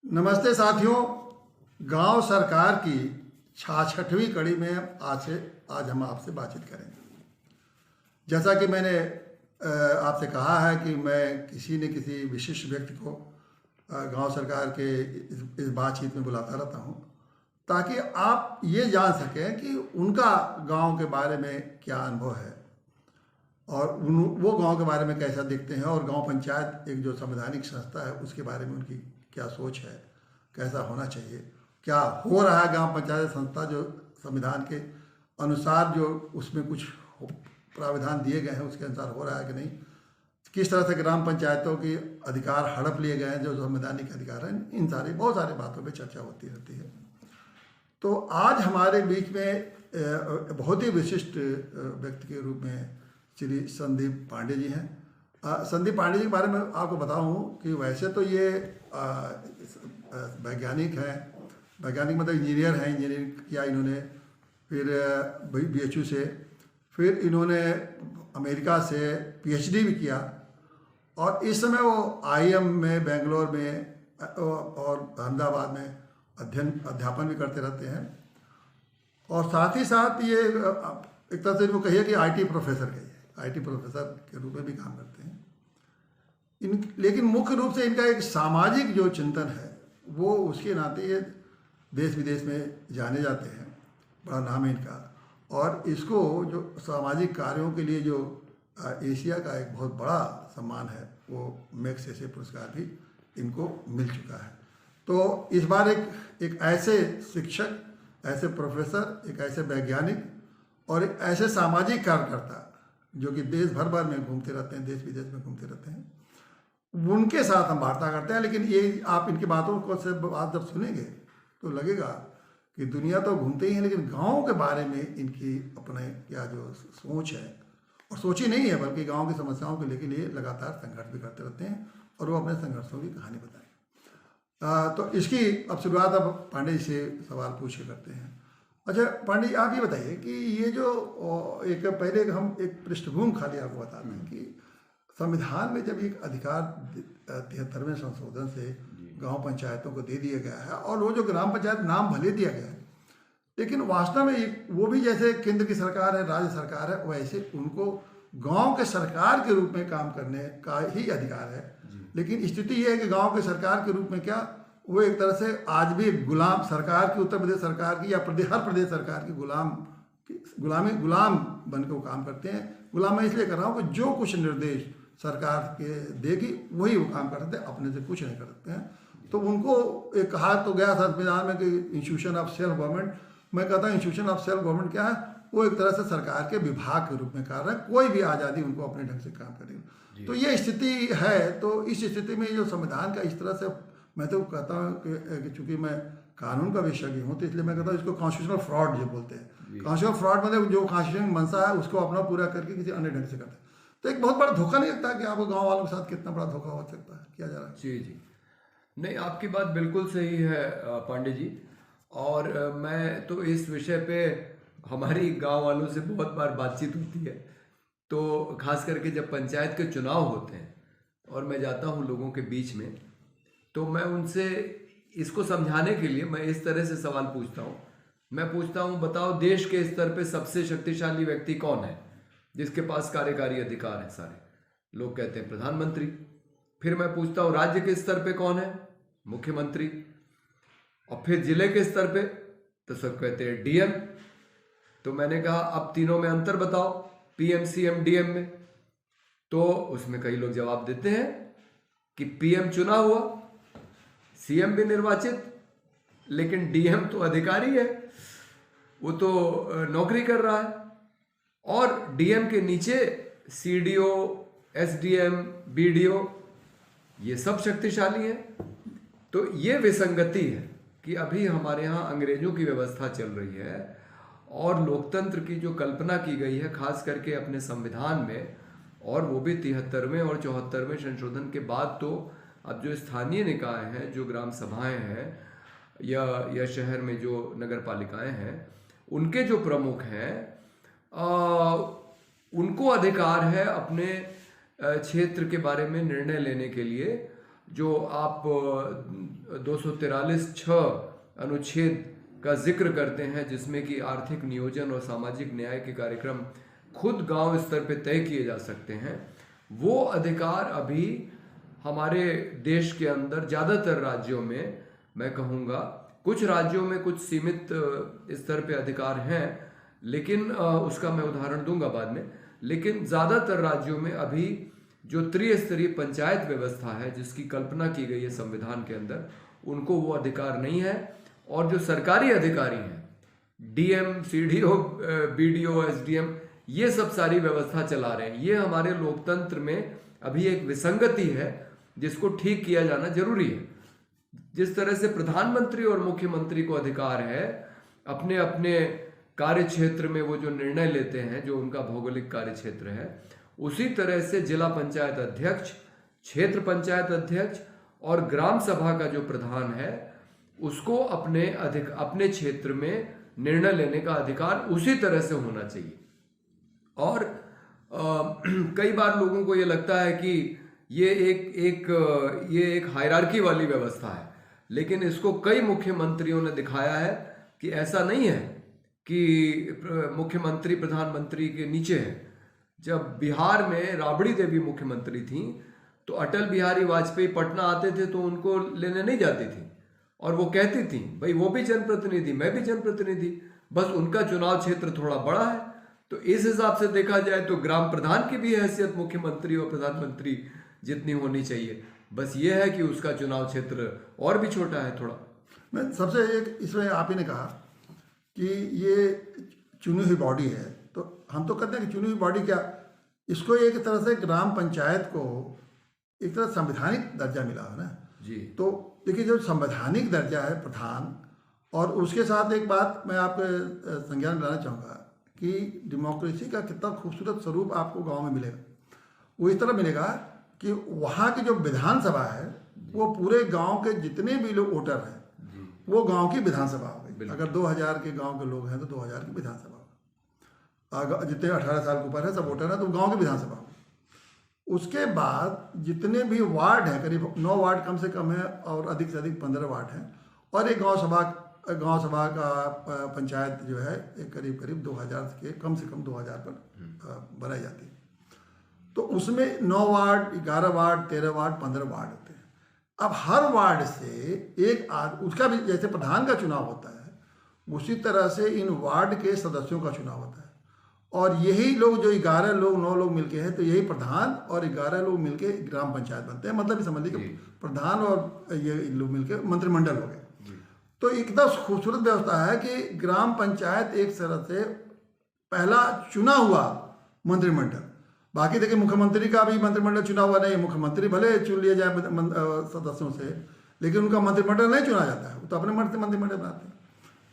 नमस्ते साथियों। गांव सरकार की 66वीं कड़ी में आज हम आपसे बातचीत करेंगे। जैसा कि मैंने आपसे कहा है कि मैं किसी न किसी विशिष्ट व्यक्ति को गांव सरकार के इस बातचीत में बुलाता रहता हूं, ताकि आप ये जान सकें कि उनका गांव के बारे में क्या अनुभव है और वो गांव के बारे में कैसा देखते हैं, और गांव पंचायत एक जो संवैधानिक संस्था है उसके बारे में उनकी क्या सोच है, कैसा होना चाहिए, क्या हो रहा है गांव पंचायत संस्था जो संविधान के अनुसार जो उसमें कुछ प्रावधान दिए गए हैं उसके अनुसार हो रहा है कि नहीं, किस तरह से ग्राम पंचायतों के अधिकार हड़प लिए गए हैं जो संवैधानिक अधिकार हैं। इन बहुत सारी बातों पर चर्चा होती रहती है। तो आज हमारे बीच में बहुत ही विशिष्ट व्यक्ति के रूप में श्री संदीप पांडे जी हैं। संदीप पांडे जी के बारे में आपको बताऊं कि वैसे तो ये वैज्ञानिक हैं, वैज्ञानिक मतलब इंजीनियर हैं, इंजीनियरिंग किया इन्होंने, फिर BHU से, फिर इन्होंने अमेरिका से PhD भी किया, और इस समय वो IIM में बेंगलोर में और अहमदाबाद में अध्यापन भी करते रहते हैं। और साथ ही साथ ये एक तरह से इनको कहिए कि IT प्रोफेसर के रूप में भी काम करते हैं। लेकिन मुख्य रूप से इनका एक सामाजिक जो चिंतन है वो उसके नाते ये देश विदेश में जाने जाते हैं, बड़ा नाम है इनका। और इसको जो सामाजिक कार्यों के लिए जो एशिया का एक बहुत बड़ा सम्मान है वो मैक्स ऐसे पुरस्कार भी इनको मिल चुका है। तो इस बार एक ऐसे शिक्षक, ऐसे प्रोफेसर, एक ऐसे वैज्ञानिक और एक ऐसे सामाजिक कार्यकर्ता जो कि देश भर में घूमते रहते हैं, देश विदेश में घूमते रहते हैं, उनके साथ हम वार्ता करते हैं। लेकिन ये आप इनकी बातों को से बात जब सुनेंगे तो लगेगा कि दुनिया तो घूमते ही हैं, लेकिन गांव के बारे में इनकी अपने क्या जो सोच है, और सोच ही नहीं है बल्कि गांव की समस्याओं के लिए लगातार संघर्ष भी करते रहते हैं, और वो अपने संघर्षों की कहानी बताएंगे। तो इसकी अब शुरुआत अब पांडे जी से सवाल पूछ के करते हैं। अच्छा पांडे जी, आप ये बताइए कि ये जो पहले हम एक पृष्ठभूमि खाली आपको बताते हैं कि संविधान में जब एक अधिकार 73वें संशोधन से गांव पंचायतों को दे दिया गया है, और वो जो ग्राम पंचायत नाम भले दिया गया है, लेकिन वास्तव में वो भी जैसे केंद्र की सरकार है, राज्य सरकार है, वैसे उनको गांव के सरकार के रूप में काम करने का ही अधिकार है। लेकिन स्थिति ये है कि गांव के सरकार के रूप में क्या, वो एक तरह से आज भी गुलाम सरकार की, उत्तर प्रदेश सरकार की या हर प्रदेश सरकार की गुलाम बन के वो काम करते हैं। गुलाम मैं इसलिए कर रहा हूँ कि जो कुछ निर्देश सरकार के देगी वही वो काम करते हैं, अपने से कुछ नहीं करते हैं। तो उनको एक कहा तो गया था संविधान में कि इंस्टीट्यूशन ऑफ सेल्फ गवर्नमेंट। मैं कहता हूँ इंस्टीट्यूशन ऑफ सेल्फ गवर्नमेंट क्या है, वो एक तरह से सरकार के विभाग के रूप में कार्य है, कोई भी आज़ादी उनको अपने ढंग से काम करेगी। तो ये स्थिति है। तो इस स्थिति में जो संविधान का इस तरह से, मैं तो कहता हूँ कि चूंकि मैं कानून का विशेषज्ञ हूँ तो इसलिए मैं कहता हूँ इसको कॉन्स्टिट्यूशनल फ्रॉड जो बोलते हैं। कॉन्स्टिट्यूशनल फ्रॉड मतलब जो कॉन्स्टिट्यूशन मंशा है उसको अपना पूरा करके किसी अन्य ढंग से करते हैं। तो एक बहुत बड़ा धोखा नहीं लगता कि आपको गांव वालों के साथ कितना बड़ा धोखा हो सकता है, किया जा रहा है? जी नहीं, आपकी बात बिल्कुल सही है पांडे जी। और मैं तो इस विषय पे हमारी गांव वालों से बहुत बार बातचीत होती है, तो खास करके जब पंचायत के चुनाव होते हैं और मैं जाता हूं लोगों के बीच में, तो मैं उनसे इसको समझाने के लिए मैं इस तरह से सवाल पूछता हूं। मैं पूछता हूं, बताओ देश के स्तर पे सबसे शक्तिशाली व्यक्ति कौन है जिसके पास कार्यकारी अधिकार है सारे? लोग कहते हैं प्रधानमंत्री। फिर मैं पूछता हूं राज्य के स्तर पे कौन है? मुख्यमंत्री। और फिर जिले के स्तर पे तो सब कहते हैं DM। तो मैंने कहा अब तीनों में अंतर बताओ, PM, CM, DM में। तो उसमें कई लोग जवाब देते हैं कि PM चुना हुआ, CM भी निर्वाचित, लेकिन DM तो अधिकारी है, वो तो नौकरी कर रहा है, और DM के नीचे CDO, SDM, BDO, ये सब शक्तिशाली हैं। तो ये विसंगति है कि अभी हमारे यहाँ अंग्रेजों की व्यवस्था चल रही है और लोकतंत्र की जो कल्पना की गई है खास करके अपने संविधान में, और वो भी 73वें और 74वें संशोधन के बाद, तो अब जो स्थानीय निकाय हैं, जो ग्राम सभाएं हैं या शहर में जो नगर पालिकाएं हैं, उनके जो प्रमुख हैं उनको अधिकार है अपने क्षेत्र के बारे में निर्णय लेने के लिए जो आप 243(6) अनुच्छेद का जिक्र करते हैं, जिसमें कि आर्थिक नियोजन और सामाजिक न्याय के कार्यक्रम खुद गांव स्तर पे तय किए जा सकते हैं, वो अधिकार अभी हमारे देश के अंदर ज़्यादातर राज्यों में, मैं कहूँगा कुछ राज्यों में कुछ सीमित स्तर पे अधिकार हैं, लेकिन उसका मैं उदाहरण दूंगा बाद में। लेकिन ज़्यादातर राज्यों में अभी जो त्रिस्तरीय पंचायत व्यवस्था है, जिसकी कल्पना की गई है संविधान के अंदर, उनको वो अधिकार नहीं है। और जो सरकारी अधिकारी हैं, डीएम, सीडीओ, बीडीओ, एसडीएम, ये सब सारी व्यवस्था चला रहे हैं। ये हमारे लोकतंत्र में अभी एक विसंगति है, जिसको ठीक किया जाना जरूरी है। जिस तरह से प्रधानमंत्री और मुख्यमंत्री को अधिकार है अपने अपने कार्य क्षेत्र में वो जो निर्णय लेते हैं, जो उनका भौगोलिक कार्य क्षेत्र है, उसी तरह से जिला पंचायत अध्यक्ष, क्षेत्र पंचायत अध्यक्ष और ग्राम सभा का जो प्रधान है, उसको अपने क्षेत्र में निर्णय लेने का अधिकार उसी तरह से होना चाहिए। और कई बार लोगों को ये लगता है कि ये एक हायरार्की वाली व्यवस्था है, लेकिन इसको कई मुख्यमंत्रियों ने दिखाया है कि ऐसा नहीं है कि मुख्यमंत्री प्रधानमंत्री के नीचे है। जब बिहार में राबड़ी देवी मुख्यमंत्री थी, तो अटल बिहारी वाजपेयी पटना आते थे तो उनको लेने नहीं जाती थी, और वो कहती थी भाई वो भी जनप्रतिनिधि, मैं भी जनप्रतिनिधि, बस उनका चुनाव क्षेत्र थोड़ा बड़ा है। तो इस हिसाब से देखा जाए तो ग्राम प्रधान की भी हैसियत मुख्यमंत्री और प्रधानमंत्री जितनी होनी चाहिए, बस ये है कि उसका चुनाव क्षेत्र और भी छोटा है थोड़ा। मैं सबसे एक इसमें आप ही ने कहा कि ये चुनी हुई बॉडी है, तो हम तो कहते हैं कि चुनी हुई बॉडी क्या, इसको एक तरह से ग्राम पंचायत को एक तरह संवैधानिक दर्जा मिला है ना जी। तो देखिए, जो संवैधानिक दर्जा है प्रधान, और उसके साथ एक बात मैं आपके संज्ञान में लाना चाहूँगा कि डेमोक्रेसी का कितना खूबसूरत स्वरूप आपको गांव में मिलेगा। वो इस तरह मिलेगा कि वहाँ की जो विधानसभा है, वो पूरे गांव के जितने भी लोग वोटर हैं, वो गांव की विधानसभा हो गई। अगर 2000 के गांव के लोग हैं तो 2000 की विधानसभा होगी। जितने 18 साल के ऊपर है सब वोटर हैं, तो गांव की विधानसभा होगी। उसके बाद जितने भी वार्ड हैं, करीब 9 वार्ड कम से कम है, और अधिक से अधिक 15 वार्ड हैं, और एक गांव सभा का पंचायत जो है एक करीब 2000 के कम से कम 2000 पर बनाई जाती है। तो उसमें 9 वार्ड, 11 वार्ड, 13 वार्ड, 15 वार्ड होते हैं। अब हर वार्ड से एक उसका भी जैसे प्रधान का चुनाव होता है, उसी तरह से इन वार्ड के सदस्यों का चुनाव होता है। और यही लोग जो 11 लोग 9 लोग मिलके हैं, तो यही प्रधान और 11 लोग मिलके ग्राम पंचायत बनते हैं। मतलब समझ लीजिए प्रधान और ये लोग मिलके मंत्रिमंडल हो गए। तो एकदम खूबसूरत व्यवस्था है कि ग्राम पंचायत एक तरह से पहला चुना हुआ मंत्रिमंडल। बाकी देखिए, मुख्यमंत्री का भी मंत्रिमंडल चुना हुआ नहीं है। मुख्यमंत्री भले चुन लिया जाए सदस्यों से, लेकिन उनका मंत्रिमंडल नहीं चुना जाता है, वो तो अपने मंत्रिमंडल बनाते हैं।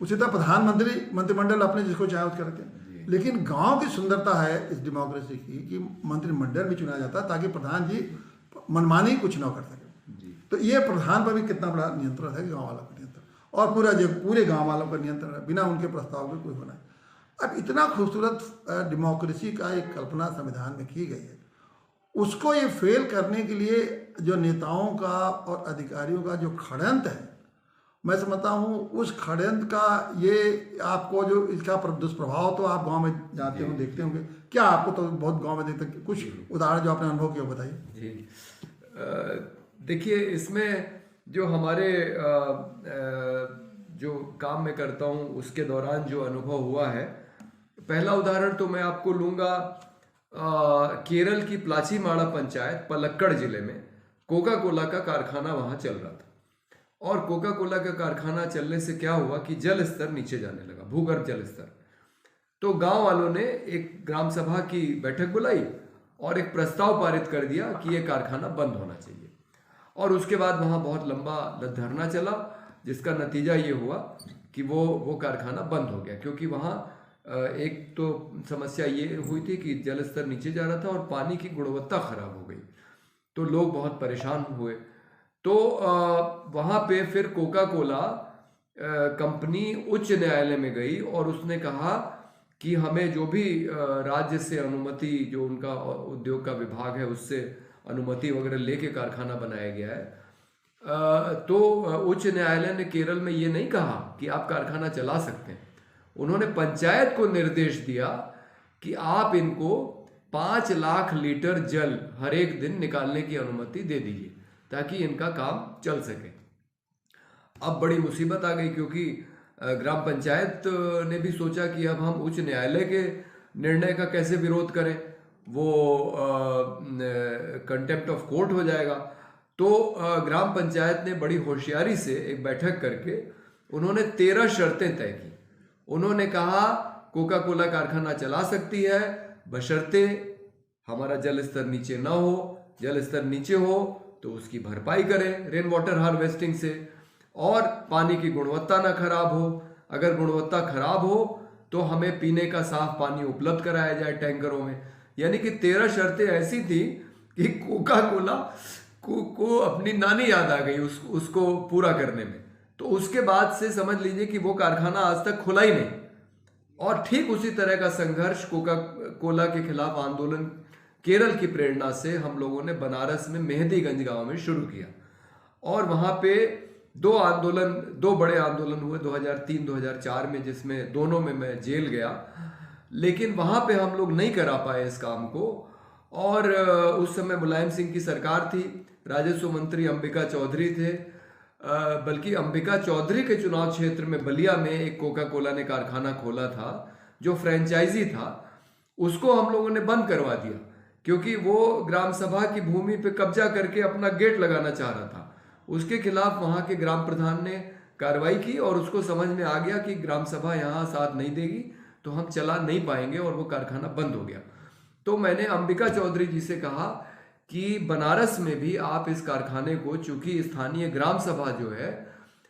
उसी तरह प्रधानमंत्री मंत्रिमंडल अपने जिसको चाहे उसके रखते हैं। लेकिन गांव की सुंदरता है इस डेमोक्रेसी की कि मंत्रिमंडल भी चुना जाता है, ताकि प्रधान जी मनमानी कुछ ना कर सके। तो ये प्रधान पर भी कितना बड़ा नियंत्रण है, गाँव वालों का नियंत्रण, और पूरे गाँव वालों का नियंत्रण है, बिना उनके प्रस्ताव के कोई होना है। अब इतना खूबसूरत डेमोक्रेसी का एक कल्पना संविधान में की गई है, उसको ये फेल करने के लिए जो नेताओं का और अधिकारियों का जो षड्यंत्र है, मैं समझता हूँ उस षड्यंत्र का ये आपको जो इसका दुष्प्रभाव तो आप गांव में जाते हो देखते होंगे। क्या आपको तो बहुत गांव में देखते, कुछ उदाहरण जो आपने अनुभव किया बताइए। जी, देखिए, इसमें जो हमारे जो काम मैं करता हूँ उसके दौरान जो अनुभव हुआ है, पहला उदाहरण तो मैं आपको लूँगा केरल की प्लाचीमाड़ा पंचायत पलक्कड़ जिले में कोका कोला का कारखाना वहाँ चल रहा था। और कोका कोला का कारखाना चलने से क्या हुआ कि जल स्तर नीचे जाने लगा, भूगर्भ जल स्तर। तो गांव वालों ने एक ग्राम सभा की बैठक बुलाई और एक प्रस्ताव पारित कर दिया कि ये कारखाना बंद होना चाहिए। और उसके बाद वहाँ बहुत लंबा धरना चला, जिसका नतीजा ये हुआ कि वो कारखाना बंद हो गया, क्योंकि वहाँ एक तो समस्या ये हुई थी कि जल स्तर नीचे जा रहा था और पानी की गुणवत्ता खराब हो गई, तो लोग बहुत परेशान हुए। तो वहाँ पे फिर कोका कोला कंपनी उच्च न्यायालय में गई और उसने कहा कि हमें जो भी राज्य से अनुमति, जो उनका उद्योग का विभाग है उससे अनुमति वगैरह लेके कारखाना बनाया गया है, तो उच्च न्यायालय ने केरल में ये नहीं कहा कि आप कारखाना चला सकते हैं। उन्होंने पंचायत को निर्देश दिया कि आप इनको 5 लाख लीटर जल हर एक दिन निकालने की अनुमति दे दीजिए ताकि इनका काम चल सके। अब बड़ी मुसीबत आ गई क्योंकि ग्राम पंचायत ने भी सोचा कि अब हम उच्च न्यायालय के निर्णय का कैसे विरोध करें, वो कंटेम्प्ट ऑफ कोर्ट हो जाएगा। तो ग्राम पंचायत ने बड़ी होशियारी से एक बैठक करके उन्होंने 13 शर्तें तय की। उन्होंने कहा कोका कोला कारखाना चला सकती है बशर्ते हमारा जल स्तर नीचे ना हो, जल स्तर नीचे हो तो उसकी भरपाई करें रेन वाटर हार्वेस्टिंग से, और पानी की गुणवत्ता ना खराब हो। अगर गुणवत्ता खराब हो तो हमें पीने का साफ पानी उपलब्ध कराया जाए टैंकरों में। यानी कि 13 शर्तें ऐसी थी कि कोका कोला को अपनी नानी याद आ गई उसको पूरा करने में। तो उसके बाद से समझ लीजिए कि वो कारखाना आज तक खुला ही नहीं। और ठीक उसी तरह का संघर्ष कोका कोला के खिलाफ आंदोलन केरल की प्रेरणा से हम लोगों ने बनारस में मेहंदीगंज गांव में शुरू किया। और वहां पे दो बड़े आंदोलन हुए 2003-2004 में, जिसमें दोनों में मैं जेल गया। लेकिन वहां पे हम लोग नहीं करा पाए इस काम को। और उस समय मुलायम सिंह की सरकार थी, राजस्व मंत्री अंबिका चौधरी थे। बल्कि अंबिका चौधरी के चुनाव क्षेत्र में बलिया में एक कोका कोला ने कारखाना खोला था जो फ्रेंचाइजी था, उसको हम लोगों ने बंद करवा दिया क्योंकि वो ग्राम सभा की भूमि पे कब्जा करके अपना गेट लगाना चाह रहा था। उसके खिलाफ वहां के ग्राम प्रधान ने कार्रवाई की और उसको समझ में आ गया कि ग्राम सभा यहाँ साथ नहीं देगी तो हम चला नहीं पाएंगे, और वो कारखाना बंद हो गया। तो मैंने अंबिका चौधरी जी से कहा कि बनारस में भी आप इस कारखाने को, चूंकि स्थानीय ग्राम सभा जो है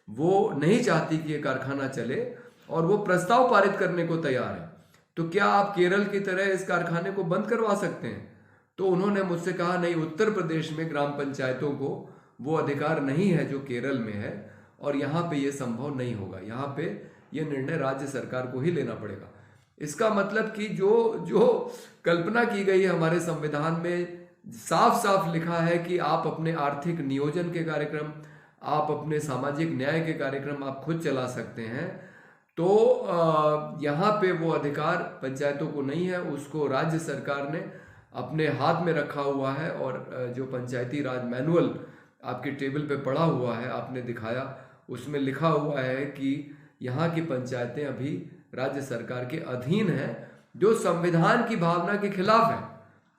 वो नहीं चाहती कि ये कारखाना चले और वो प्रस्ताव पारित करने को तैयार है, तो क्या आप केरल की तरह इस कारखाने को बंद करवा सकते हैं? तो उन्होंने मुझसे कहा नहीं, उत्तर प्रदेश में ग्राम पंचायतों को वो अधिकार नहीं है जो केरल में है, और यहाँ पे ये संभव नहीं होगा, यहाँ पे ये निर्णय राज्य सरकार को ही लेना पड़ेगा। इसका मतलब कि जो कल्पना की गई है हमारे संविधान में, साफ साफ लिखा है कि आप अपने आर्थिक नियोजन के कार्यक्रम, आप अपने सामाजिक न्याय के कार्यक्रम आप खुद चला सकते हैं। तो यहाँ पे वो अधिकार पंचायतों को नहीं है, उसको राज्य सरकार ने अपने हाथ में रखा हुआ है। और जो पंचायती राज मैनुअल आपके टेबल पे पड़ा हुआ है, आपने दिखाया, उसमें लिखा हुआ है कि यहाँ की पंचायतें अभी राज्य सरकार के अधीन हैं, जो संविधान की भावना के खिलाफ है।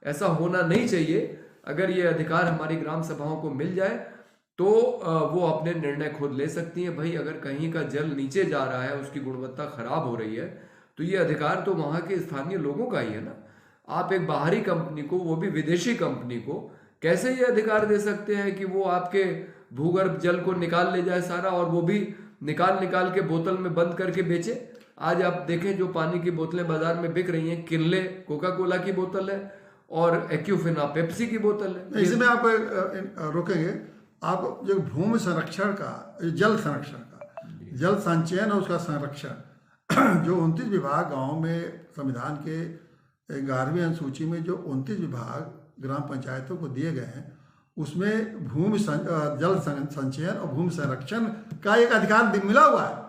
ऐसा होना नहीं चाहिए। अगर ये अधिकार हमारी ग्राम सभाओं को मिल जाए तो वो अपने निर्णय खुद ले सकती हैं। भाई अगर कहीं का जल नीचे जा रहा है, उसकी गुणवत्ता खराब हो रही है, तो ये अधिकार तो वहाँ के स्थानीय लोगों का ही है ना। आप एक बाहरी कंपनी को, वो भी विदेशी कंपनी को, कैसे ये अधिकार दे सकते हैं कि वो आपके भूगर्भ जल को निकाल ले जाए सारा, और वो भी निकाल के बोतल में बंद करके बेचे? आज आप देखें जो पानी की बोतलें बाजार में बिक रही हैं, किनले कोका कोला की बोतल है और एक्यूफिना पेप्सी की बोतल है। इसमें आप रोकेंगे, आप जो भूमि संरक्षण का, जल संरक्षण का, जल संचयन और उसका संरक्षण, जो 29 विभाग गाँव में संविधान के 11वीं अनुसूची में जो 29 विभाग ग्राम पंचायतों को दिए गए हैं, उसमें जल संचयन और भूमि संरक्षण का एक अधिकार मिला हुआ है।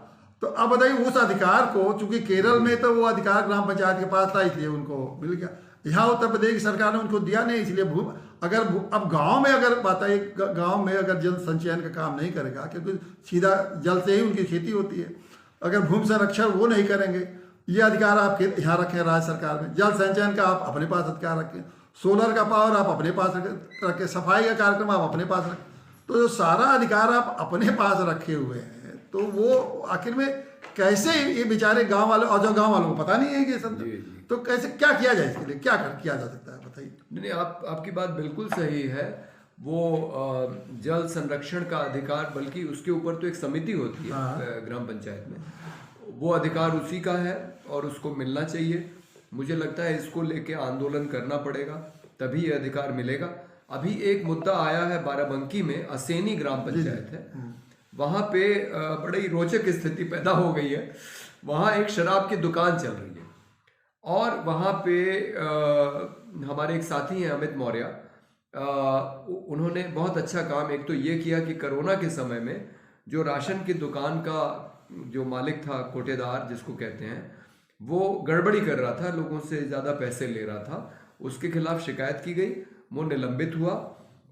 तो अब बताइए, उस अधिकार को, चूंकि केरल में तो वो अधिकार ग्राम पंचायत के पास था इसलिए उनको मिल गया, यहाँ उत्तर प्रदेश की सरकार ने उनको दिया नहीं, इसलिए अब गांव में अगर बताइए, गांव में अगर जल संचयन का काम नहीं करेगा, क्योंकि सीधा जल से ही उनकी खेती होती है, अगर भूमि संरक्षण वो नहीं करेंगे, ये अधिकार आप यहाँ रखें राज्य सरकार में, जल संचयन का आप अपने पास अधिकार रखें, सोलर का पावर आप अपने पास रखें, सफाई का कार्यक्रम आप अपने पास रखें, तो जो सारा अधिकार आप अपने पास रखे हुए हैं, तो वो आखिर में कैसे ये बेचारे गांव वाले, और जो गांव वालों को पता नहीं है कि सब, तो कैसे क्या किया जाए, इसके लिए क्या किया जा सकता है, बताइए। नहीं, आपकी बात बिल्कुल सही है। वो जल संरक्षण का अधिकार, बल्कि उसके ऊपर तो एक समिति होती है ग्राम पंचायत में, वो अधिकार उसी का है और उसको मिलना चाहिए। मुझे लगता है इसको लेके आंदोलन करना पड़ेगा, तभी ये अधिकार मिलेगा। अभी एक मुद्दा आया है बाराबंकी में, असेनी ग्राम पंचायत है, वहाँ पे बड़ी रोचक स्थिति पैदा हो गई है। वहाँ एक शराब की दुकान चल रही है और वहाँ पे हमारे एक साथी हैं अमित मौर्य, उन्होंने बहुत अच्छा काम एक तो ये किया कि कोरोना के समय में जो राशन की दुकान का जो मालिक था, कोटेदार जिसको कहते हैं, वो गड़बड़ी कर रहा था, लोगों से ज़्यादा पैसे ले रहा था, उसके खिलाफ शिकायत की गई, वो निलंबित हुआ।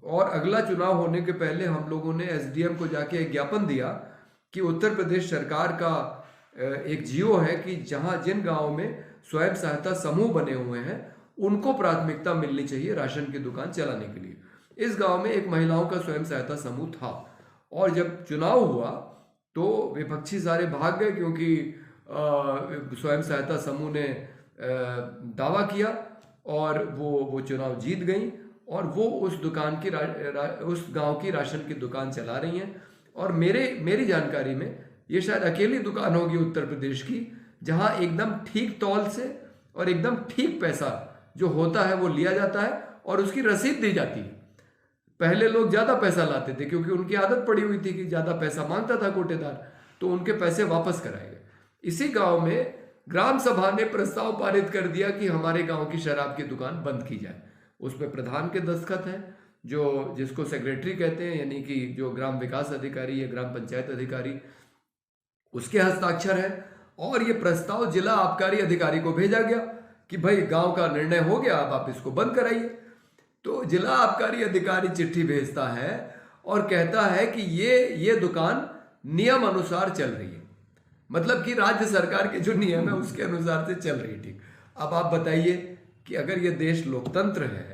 और अगला चुनाव होने के पहले हम लोगों ने एसडीएम को जाके एक ज्ञापन दिया कि उत्तर प्रदेश सरकार का एक जियो है कि जहां जिन गांवों में स्वयं सहायता समूह बने हुए हैं उनको प्राथमिकता मिलनी चाहिए राशन की दुकान चलाने के लिए। इस गांव में एक महिलाओं का स्वयं सहायता समूह था, और जब चुनाव हुआ तो विपक्षी सारे भाग गए, क्योंकि स्वयं सहायता समूह ने दावा किया और वो चुनाव जीत गई, और वो उस दुकान की उस गांव की राशन की दुकान चला रही हैं। और मेरी जानकारी में ये शायद अकेली दुकान होगी उत्तर प्रदेश की जहां एकदम ठीक तौल से और एकदम ठीक पैसा जो होता है वो लिया जाता है और उसकी रसीद दी जाती है। पहले लोग ज्यादा पैसा लाते थे क्योंकि उनकी आदत पड़ी हुई थी कि ज्यादा पैसा मांगता था कोटेदार, तो उनके पैसे वापस कराए गए। इसी गांव में ग्राम सभा ने प्रस्ताव पारित कर दिया कि हमारे गांव की शराब की दुकान बंद की जाए। उसमें प्रधान के दस्तखत हैं, जो जिसको सेक्रेटरी कहते हैं, यानी कि जो ग्राम विकास अधिकारी या ग्राम पंचायत अधिकारी, उसके हस्ताक्षर है। और ये प्रस्ताव जिला आबकारी अधिकारी को भेजा गया कि भाई गांव का निर्णय हो गया, अब आप इसको बंद कराइए। तो जिला आबकारी अधिकारी चिट्ठी भेजता है और कहता है कि ये दुकान नियम अनुसार चल रही है, मतलब कि राज्य सरकार के जो नियम है उसके अनुसार से चल रही है। ठीक, अब आप बताइए कि अगर ये देश लोकतंत्र है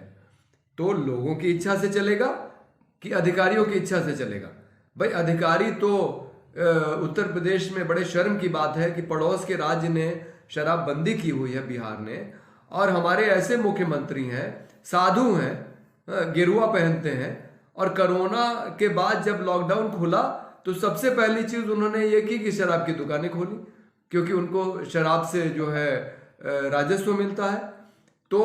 तो लोगों की इच्छा से चलेगा कि अधिकारियों की इच्छा से चलेगा? भाई अधिकारी तो उत्तर प्रदेश में बड़े शर्म की बात है कि पड़ोस के राज्य ने शराबबंदी की हुई है, बिहार ने, और हमारे ऐसे मुख्यमंत्री हैं, साधु हैं, गेरुआ पहनते हैं, और कोरोना के बाद जब लॉकडाउन खुला तो सबसे पहली चीज उन्होंने ये की कि शराब की दुकानें खोली, क्योंकि उनको शराब से जो है राजस्व मिलता है। तो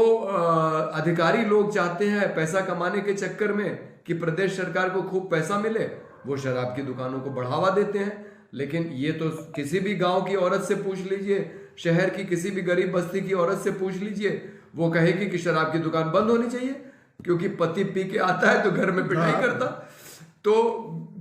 अधिकारी लोग चाहते हैं पैसा कमाने के चक्कर में कि प्रदेश सरकार को खूब पैसा मिले, वो शराब की दुकानों को बढ़ावा देते हैं। लेकिन ये तो किसी भी गांव की औरत से पूछ लीजिए, शहर की किसी भी गरीब बस्ती की औरत से पूछ लीजिए, वो कहेगी कि शराब की दुकान बंद होनी चाहिए, क्योंकि पति पी के आता है तो घर में पिटाई करता। तो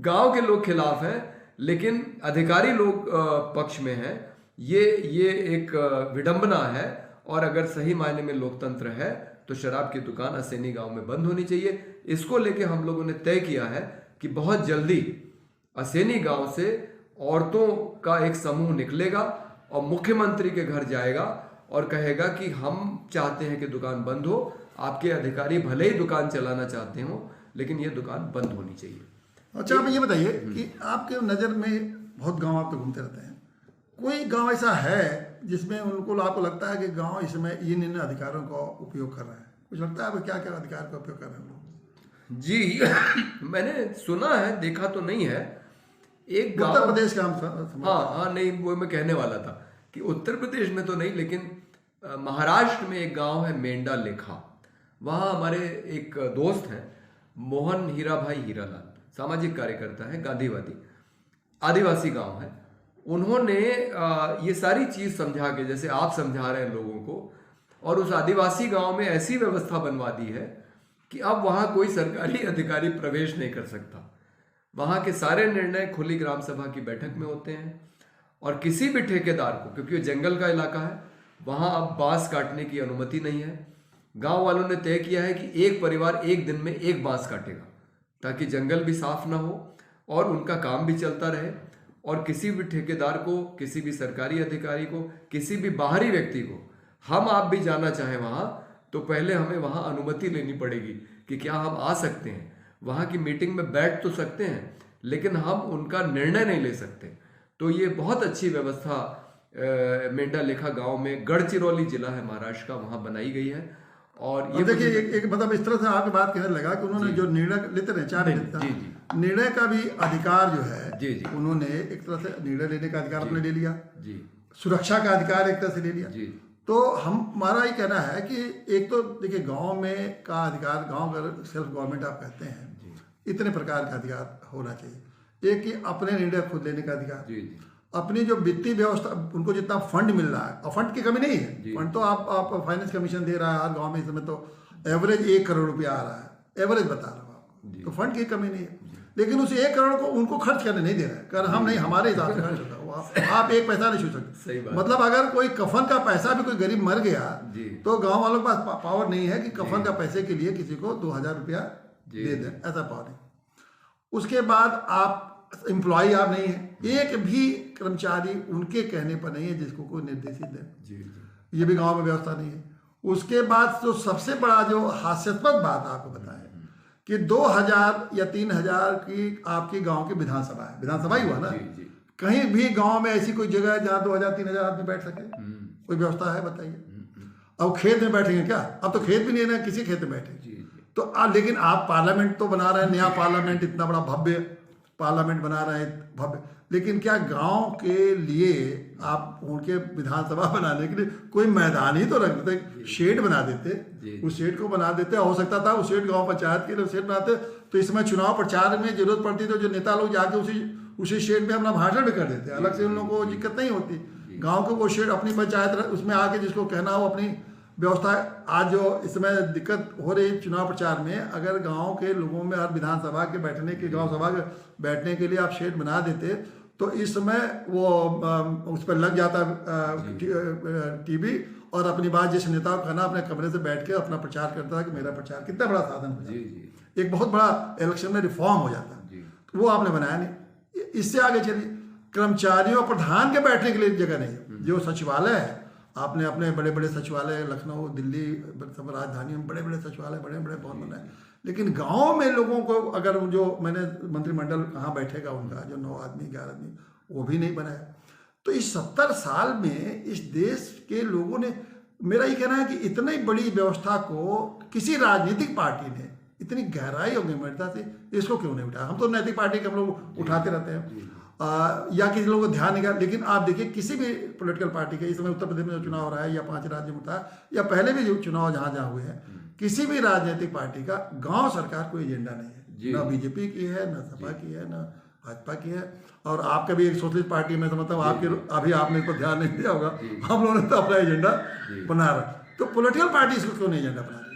गांव के लोग खिलाफ हैं, लेकिन अधिकारी लोग पक्ष में हैं। ये एक विडंबना है, और अगर सही मायने में लोकतंत्र है तो शराब की दुकान असैनी गांव में बंद होनी चाहिए। इसको लेके हम लोगों ने तय किया है कि बहुत जल्दी असैनी गांव से औरतों का एक समूह निकलेगा और मुख्यमंत्री के घर जाएगा और कहेगा कि हम चाहते हैं कि दुकान बंद हो, आपके अधिकारी भले ही दुकान चलाना चाहते हो, लेकिन ये दुकान बंद होनी चाहिए। अच्छा, आप ये बताइए कि आपके नज़र में बहुत गांव आप तो घूमते रहते हैं, कोई गांव ऐसा है जिसमें आपको लगता है कि गांव इसमें इन अधिकारों का उपयोग कर रहा है? कुछ लगता है आपको क्या क्या अधिकार का उपयोग कर रहे हैं लोग? जी मैंने सुना है, देखा तो नहीं है। एक गांव उत्तर प्रदेश का हाँ, नहीं वो मैं कहने वाला था कि उत्तर प्रदेश में तो नहीं, लेकिन महाराष्ट्र में एक गांव है मेंढा लेखा। वहाँ हमारे एक दोस्त हैं मोहन हीराभाई हीरालाल, सामाजिक कार्यकर्ता है, गांधीवादी, आदिवासी गांव है। उन्होंने ये सारी चीज समझा के, जैसे आप समझा रहे हैं लोगों को, और उस आदिवासी गांव में ऐसी व्यवस्था बनवा दी है कि अब वहां कोई सरकारी अधिकारी प्रवेश नहीं कर सकता। वहां के सारे निर्णय खुली ग्राम सभा की बैठक में होते हैं, और किसी भी ठेकेदार को, क्योंकि वो जंगल का इलाका है, वहां अब बांस काटने की अनुमति नहीं है। गांव वालों ने तय किया है कि एक परिवार एक दिन में एक बांस काटेगा, ताकि जंगल भी साफ ना हो और उनका काम भी चलता रहे। और किसी भी ठेकेदार को, किसी भी सरकारी अधिकारी को, किसी भी बाहरी व्यक्ति को, हम आप भी जाना चाहें वहां, तो पहले हमें वहां अनुमति लेनी पड़ेगी कि क्या हम आ सकते हैं। वहां की मीटिंग में बैठ तो सकते हैं, लेकिन हम उनका निर्णय नहीं ले सकते। तो ये बहुत अच्छी व्यवस्था मेंढा लेखा गांव में, गढ़चिरौली जिला है महाराष्ट्र का, वहां बनाई गई है। और ये देखिए एक मतलब इस तरह से आपकी बात कहने लगा कि उन्होंने जो निर्णय लेते रहे, चार निर्णय का भी अधिकार जो है, उन्होंने एक तरह से निर्णय लेने का अधिकार अपने ले लिया, सुरक्षा का अधिकार एक तरह से ले लिया। तो हमारा ये कहना है कि एक तो देखिए गांव में का अधिकार, गांव अगर सेल्फ गवर्नमेंट आप कहते हैं, इतने प्रकार का अधिकार होना चाहिए। एक कि अपने निर्णय खुद लेने का अधिकार, अपनी जो वित्तीय व्यवस्था, उनको जितना फंड मिल रहा है, और फंड की कमी नहीं है, फंड तो आप फाइनेंस कमीशन दे रहा है हर गांव में। इस समय तो एवरेज 1 करोड़ रुपया आ रहा है एवरेज बता रहा हूँ आपको। तो फंड की कमी नहीं है, लेकिन उस 1 करोड़ को उनको खर्च करने नहीं दे रहा है, कर हम नहीं, हमारे हिसाब से खर्च होता है, आप 1 पैसा नहीं छू सही सकते। बात। मतलब अगर कोई कफन का पैसा भी कोई गरीब मर गया जी। तो गांव वालों के पास पावर नहीं है कि कफन का पैसे के लिए किसी को 2000 रुपया दे दें, ऐसा पावर नहीं। उसके बाद आप एम्प्लॉय आप नहीं है, एक भी कर्मचारी उनके कहने पर नहीं है जिसको कोई निर्देशित दे, जी जी। ये भी गांव में व्यवस्था नहीं है। उसके बाद जो सबसे बड़ा जो हास्यास्पद बात आपको बताएं कि 2000 या 3000 की आपकी गांव की विधानसभा है, विधानसभा ही हुआ ना, जी जी। कहीं भी गांव में ऐसी कोई जगह है जहां 2000-3000 आदमी बैठ सके? कोई व्यवस्था है बताइए? अब खेत में बैठेंगे क्या? अब तो खेत भी नहीं है ना, किसी खेत में बैठे। जी जी। तो लेकिन आप पार्लियामेंट तो बना रहे हैं, नया पार्लियामेंट, इतना बड़ा भव्य पार्लियामेंट बना रहे हैं, भव्य, लेकिन क्या गांव के लिए आप उनके विधानसभा बनाने के लिए कोई मैदान ही तो रख देते, शेड बना देते, उस शेड को बना देते। हो सकता था उस शेड गांव पंचायत के लिए शेड बनाते, तो इसमें चुनाव प्रचार में जरूरत पड़ती तो जो नेता लोग जाके उसी शेड में अपना भाषण भी कर देते, अलग से उन लोगों को दिक्कत नहीं होती। गाँव को वो शेड अपनी पंचायत उसमें आके जिसको कहना हो अपनी व्यवस्था। आज जो इसमें दिक्कत हो रही चुनाव प्रचार में, अगर गांव के लोगों में हर विधानसभा के बैठने के, गांव सभा के बैठने के लिए आप शेड बना देते तो इस समय वो उस पर लग जाता टीवी, और अपनी बात जिस नेता को कहना अपने कमरे से बैठ के अपना प्रचार करता है कि मेरा प्रचार कितना बड़ा साधन हो जाता, एक बहुत बड़ा इलेक्शन में रिफॉर्म हो जाता। तो वो आपने बनाया नहीं। इससे आगे चलिए, कर्मचारियों प्रधान के बैठने के लिए जगह नहीं। जो सचिवालय है, आपने अपने बड़े बड़े सचिवालय लखनऊ, दिल्ली, सब राजधानी में बड़े बड़े सचिवालय, बड़े बड़े भवन बनाए, लेकिन गांव में लोगों को अगर जो मैंने मंत्रिमंडल कहाँ बैठेगा उनका, जो 9 आदमी 11 आदमी, वो भी नहीं बनाया। तो इस 70 साल में इस देश के लोगों ने, मेरा ये कहना है कि इतनी बड़ी व्यवस्था को किसी राजनीतिक पार्टी ने इतनी गहराई और गंभीरता से इसको क्यों नहीं उठाया? हम तो नैतिक पार्टी के हम लोग उठाते रहते हैं, या किसी लोगों को ध्यान नहीं, लेकिन आप देखिए किसी भी पॉलिटिकल पार्टी के, इस समय उत्तर प्रदेश में जो चुनाव हो रहा है या 5 राज्यों में था, या पहले भी जो चुनाव जहाँ जहाँ हुए हैं, किसी भी राजनीतिक पार्टी का गांव सरकार कोई एजेंडा नहीं है, ना बीजेपी की है, ना सपा की है, ना भाजपा की है, और आपका भी एक सोशलिस्ट पार्टी में, तो मतलब आपके अभी आपने इस पर ध्यान नहीं दिया होगा, हम लोगों ने तो अपना एजेंडा बना रहा। तो पॉलिटिकल पार्टी इसको क्यों नहीं एजेंडा बना रही?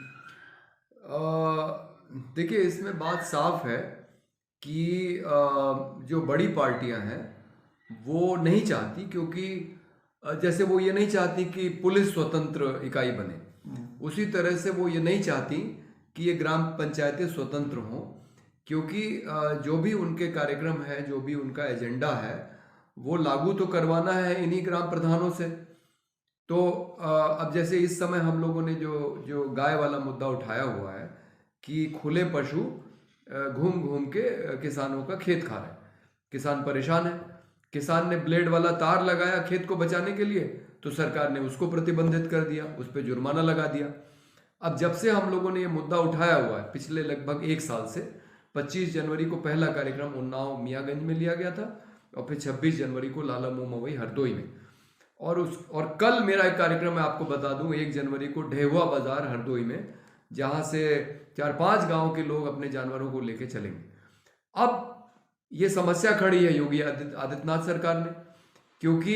देखिए, इसमें बात साफ है कि जो बड़ी पार्टियां हैं वो नहीं चाहती, क्योंकि जैसे वो ये नहीं चाहती कि पुलिस स्वतंत्र इकाई बने, उसी तरह से वो ये नहीं चाहती कि ये ग्राम पंचायतें स्वतंत्र हों, क्योंकि जो भी उनके कार्यक्रम है, जो भी उनका एजेंडा है, वो लागू तो करवाना है इन्हीं ग्राम प्रधानों से। तो अब जैसे इस समय हम लोगों ने जो गाय वाला मुद्दा उठाया हुआ है कि खुले पशु घूम घूम के किसानों का खेत खा रहे हैं, किसान परेशान है, किसान ने ब्लेड वाला तार लगाया खेत को बचाने के लिए, तो सरकार ने उसको प्रतिबंधित कर दिया, उस पर जुर्माना लगा दिया। अब जब से हम लोगों ने ये मुद्दा उठाया हुआ है, पिछले लगभग 1 साल से, 25 जनवरी को पहला कार्यक्रम उन्नाव मियाँगंज में लिया गया था, और फिर 26 जनवरी को लाला मुँह मवई हरदोई में, और कल मेरा एक कार्यक्रम मैं आपको बता दूं, 1 जनवरी को ढेहुआ बाजार हरदोई में, जहां से 4-5 गांव के लोग अपने जानवरों को लेके चलेंगे। अब ये समस्या खड़ी है योगी आदित्यनाथ सरकार ने, क्योंकि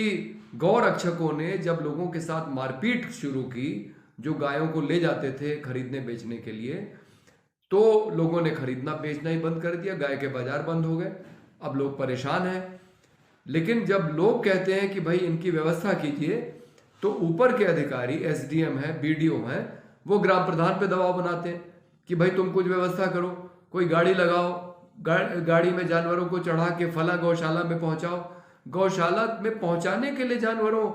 गौ रक्षकों ने जब लोगों के साथ मारपीट शुरू की, जो गायों को ले जाते थे खरीदने बेचने के लिए, तो लोगों ने खरीदना बेचना ही बंद कर दिया, गाय के बाजार बंद हो गए। अब लोग परेशान हैं। लेकिन जब लोग कहते हैं कि भाई इनकी व्यवस्था कीजिए, तो ऊपर के अधिकारी, एसडीएम है, बीडीओ है, वो ग्राम प्रधान पे दबाव बनाते हैं कि भाई तुम कुछ व्यवस्था करो, कोई गाड़ी लगाओ, गाड़ी में जानवरों को चढ़ा के फला गौशाला में पहुंचाओ। गौशाला में पहुंचाने के लिए जानवरों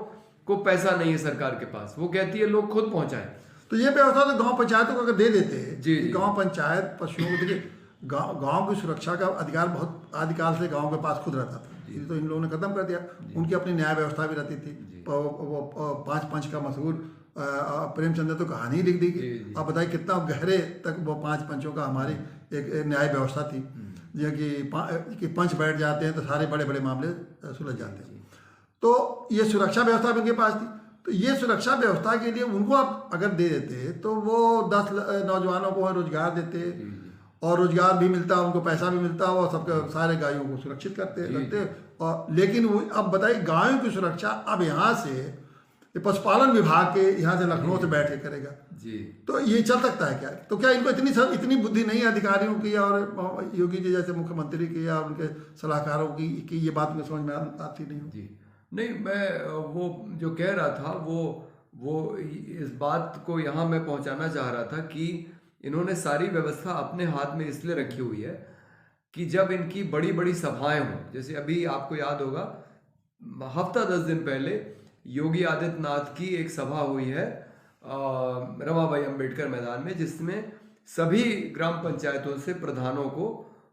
को पैसा नहीं है सरकार के पास, वो कहती है लोग खुद पहुंचाएं। तो ये व्यवस्था तो गांव पंचायतों को अगर दे देते हैं, जी। गांव पंचायत पशुओं को, देखिए गांव की सुरक्षा का अधिकार बहुत आदिकाल से गांव के पास खुद रहता था, ये तो इन लोगों ने खत्म कर दिया। उनकी अपनी न्याय व्यवस्था भी रहती थी। वो 5 पंच का मशहूर प्रेमचंद्र तो कहानी लिख दी। आप बताइए कितना गहरे तक वो 5 पंचों का हमारी एक न्याय व्यवस्था थी, जो कि पंच बैठ जाते हैं तो सारे बड़े बड़े मामले सुलझ जाते हैं। तो ये सुरक्षा व्यवस्था भी उनके पास थी। तो ये सुरक्षा व्यवस्था के लिए उनको आप अगर दे देते तो वो 10 नौजवानों को रोजगार देते, और रोजगार भी मिलता, उनको पैसा भी मिलता, और सबके सारे गायों को सुरक्षित करते रखते। और लेकिन वो अब बताइए गायों की सुरक्षा अब यहाँ से ये पशुपालन विभाग के यहाँ से लखनऊ से बैठ के करेगा। जी। तो ये चल सकता है क्या? तो क्या इनको इतनी बुद्धि नहीं है अधिकारियों की और योगी जी जैसे मुख्यमंत्री की या उनके सलाहकारों की कि ये बात मुझे समझ में आती नहीं हो? जी नहीं, मैं वो जो कह रहा था वो इस बात को यहाँ मैं पहुँचाना चाह रहा था कि इन्होंने सारी व्यवस्था अपने हाथ में इसलिए रखी हुई है कि जब इनकी बड़ी बड़ी सभाएं हों, जैसे अभी आपको याद होगा हफ्ता 10 दिन पहले योगी आदित्यनाथ की एक सभा हुई है रमाबाई अंबेडकर मैदान में, जिसमें सभी ग्राम पंचायतों से प्रधानों को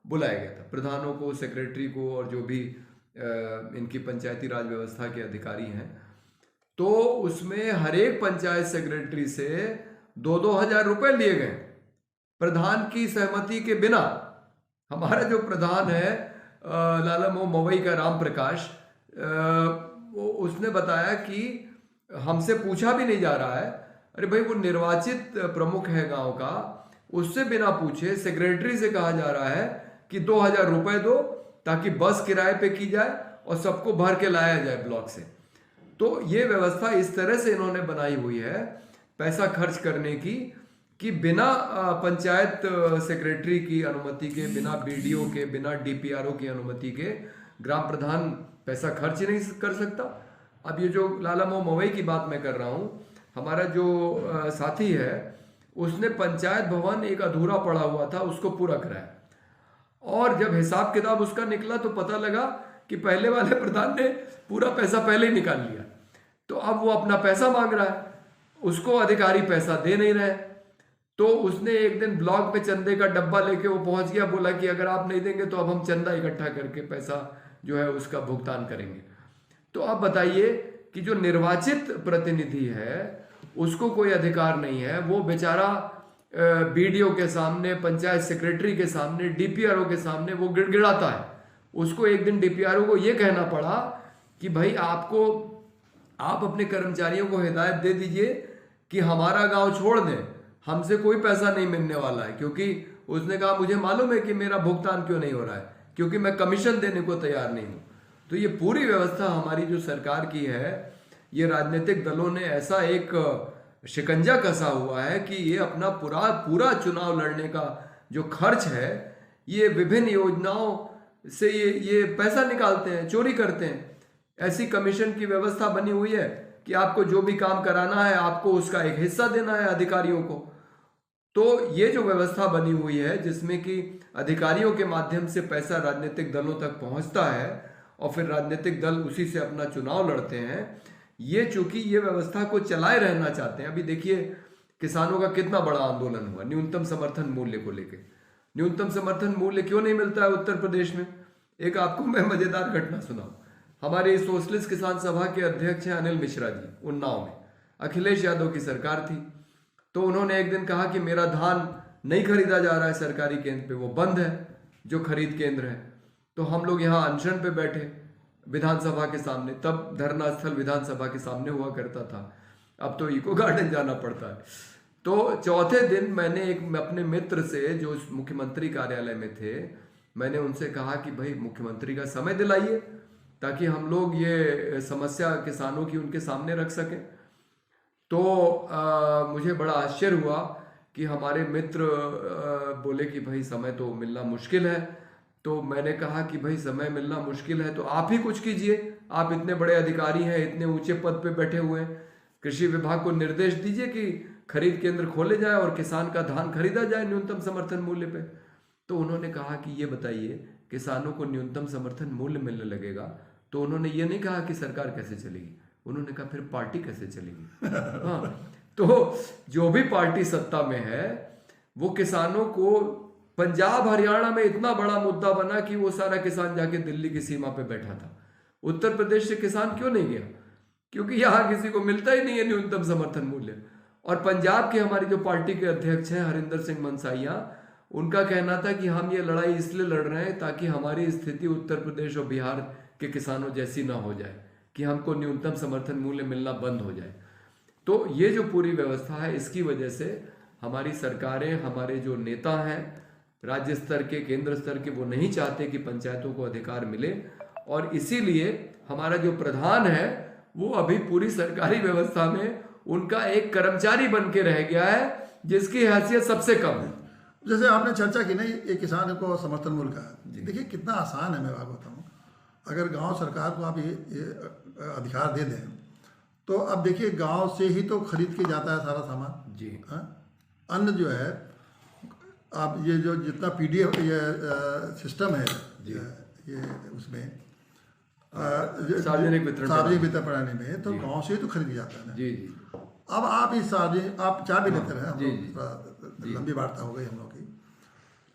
बुलाया गया था, प्रधानों को, सेक्रेटरी को और जो भी इनकी पंचायती राज व्यवस्था के अधिकारी हैं। तो उसमें हर एक पंचायत सेक्रेटरी से 2-2 हज़ार रुपए लिए गए प्रधान की सहमति के बिना। हमारा जो प्रधान है लाला मोह मवई का राम प्रकाश, उसने बताया कि हमसे पूछा भी नहीं जा रहा है। अरे भाई, वो निर्वाचित प्रमुख है गांव का, उससे बिना पूछे सेक्रेटरी से कहा जा रहा है कि 2,000 रुपए दो ताकि बस किराए पे की जाए और सबको भर के लाया जाए ब्लॉक से। तो ये व्यवस्था इस तरह से इन्होंने बनाई हुई है पैसा खर्च करने की कि बिना पंचायत सेक्रेटरी की अनुमति के, बिना बीडीओ के, बिना डीपीआरओ की अनुमति के ग्राम प्रधान पैसा खर्च ही नहीं कर सकता। अब ये जो लाला मोह मवई की बात मैं कर रहा हूँ, हमारा जो साथी है उसने पंचायत भवन एक अधूरा पड़ा हुआ था उसको पूरा कराया, और जब हिसाब किताब उसका निकला तो पता लगा कि पहले वाले प्रधान ने पूरा पैसा पहले ही निकाल लिया। तो अब वो अपना पैसा मांग रहा है, उसको अधिकारी पैसा दे नहीं रहे। तो उसने एक दिन ब्लॉक में चंदे का डब्बा लेके वो पहुंच गया, बोला कि अगर आप नहीं देंगे तो अब हम चंदा इकट्ठा करके पैसा जो है उसका भुगतान करेंगे। तो आप बताइए कि जो निर्वाचित प्रतिनिधि है उसको कोई अधिकार नहीं है, वो बेचारा बीडीओ के सामने, पंचायत सेक्रेटरी के सामने, डीपीआरओ के सामने वो गिड़गिड़ाता है। उसको एक दिन डीपीआरओ को ये कहना पड़ा कि भाई आप अपने कर्मचारियों को हिदायत दे दीजिए कि हमारा गांव छोड़ दें, हमसे कोई पैसा नहीं मिलने वाला है, क्योंकि उसने कहा मुझे मालूम है कि मेरा भुगतान क्यों नहीं हो रहा है, क्योंकि मैं कमीशन देने को तैयार नहीं हूं। तो ये पूरी व्यवस्था हमारी जो सरकार की है, ये राजनीतिक दलों ने ऐसा एक शिकंजा कसा हुआ है कि ये अपना पूरा चुनाव लड़ने का जो खर्च है, ये विभिन्न योजनाओं से ये पैसा निकालते हैं, चोरी करते हैं। ऐसी कमीशन की व्यवस्था बनी हुई है कि आपको जो भी काम कराना है आपको उसका एक हिस्सा देना है अधिकारियों को। तो ये जो व्यवस्था बनी हुई है जिसमें कि अधिकारियों के माध्यम से पैसा राजनीतिक दलों तक पहुंचता है और फिर राजनीतिक दल उसी से अपना चुनाव लड़ते हैं, ये चूंकि ये व्यवस्था को चलाए रहना चाहते हैं। अभी देखिए किसानों का कितना बड़ा आंदोलन हुआ न्यूनतम समर्थन मूल्य को लेकर। न्यूनतम समर्थन मूल्य क्यों नहीं मिलता है उत्तर प्रदेश में? एक आपको मैं मजेदार घटना सुनाऊं। हमारे सोशलिस्ट किसान सभा के अध्यक्ष हैं अनिल मिश्रा जी, उन्नाव में अखिलेश यादव की सरकार थी। तो उन्होंने एक दिन कहा कि मेरा धान नहीं खरीदा जा रहा है सरकारी केंद्र पे, वो बंद है जो खरीद केंद्र है। तो हम लोग यहाँ अनशन पे बैठे विधानसभा के सामने, तब धरना स्थल विधानसभा के सामने हुआ करता था, अब तो इको गार्डन जाना पड़ता है। तो चौथे दिन मैंने अपने मित्र से जो मुख्यमंत्री कार्यालय में थे, मैंने उनसे कहा कि भाई मुख्यमंत्री का समय दिलाइए ताकि हम लोग ये समस्या किसानों की उनके सामने रख सकें। तो मुझे बड़ा आश्चर्य हुआ कि हमारे मित्र बोले कि भाई समय तो मिलना मुश्किल है। तो मैंने कहा कि भाई समय मिलना मुश्किल है तो आप ही कुछ कीजिए, आप इतने बड़े अधिकारी हैं, इतने ऊंचे पद पे बैठे हुए हैं, कृषि विभाग को निर्देश दीजिए कि खरीद केंद्र खोले जाए और किसान का धान खरीदा जाए न्यूनतम समर्थन मूल्य पे। तो उन्होंने कहा कि ये बताइए किसानों को न्यूनतम समर्थन मूल्य मिलने लगेगा तो उन्होंने ये नहीं कहा कि सरकार कैसे चलेगी, उन्होंने कहा फिर पार्टी कैसे चलेगी। हाँ, तो जो भी पार्टी सत्ता में है वो किसानों को, पंजाब हरियाणा में इतना बड़ा मुद्दा बना कि वो सारा किसान जाके दिल्ली की सीमा पे बैठा था। उत्तर प्रदेश से किसान क्यों नहीं गया? क्योंकि यहाँ किसी को मिलता ही नहीं है न्यूनतम समर्थन मूल्य। और पंजाब की हमारी जो पार्टी के अध्यक्ष हैं हरिंदर सिंह मनसाइया, उनका कहना था कि हम ये लड़ाई इसलिए लड़ रहे हैं ताकि हमारी स्थिति उत्तर प्रदेश और बिहार के किसानों जैसी ना हो जाए कि हमको न्यूनतम समर्थन मूल्य मिलना बंद हो जाए। तो ये जो पूरी व्यवस्था है इसकी वजह से हमारी सरकारें, हमारे जो नेता हैं राज्य स्तर के, केंद्र स्तर के, वो नहीं चाहते कि पंचायतों को अधिकार मिले। और इसीलिए हमारा जो प्रधान है वो अभी पूरी सरकारी व्यवस्था में उनका एक कर्मचारी बन के रह गया है, जिसकी हैसियत सबसे कम है। जैसे आपने चर्चा की ना ये किसान को समर्थन मूल्य का, देखिए कितना आसान है। मैं आपको बताऊँ, अगर गांव सरकार को आप ये अधिकार दे दें तो अब देखिए गांव से ही तो खरीद के जाता है सारा सामान जी। हाँ, अन्न जो है आप ये जो जितना पीडीएफ ये सिस्टम है ये उसमें सार्वजनिक वितरण प्रणाली में तो गांव से ही तो खरीद जाता है ना। जी जी। अब आप इस सार्वजनिक आप चाय भी लेते रहे, हम लोग लंबी वार्ता हो गई हम लोग की,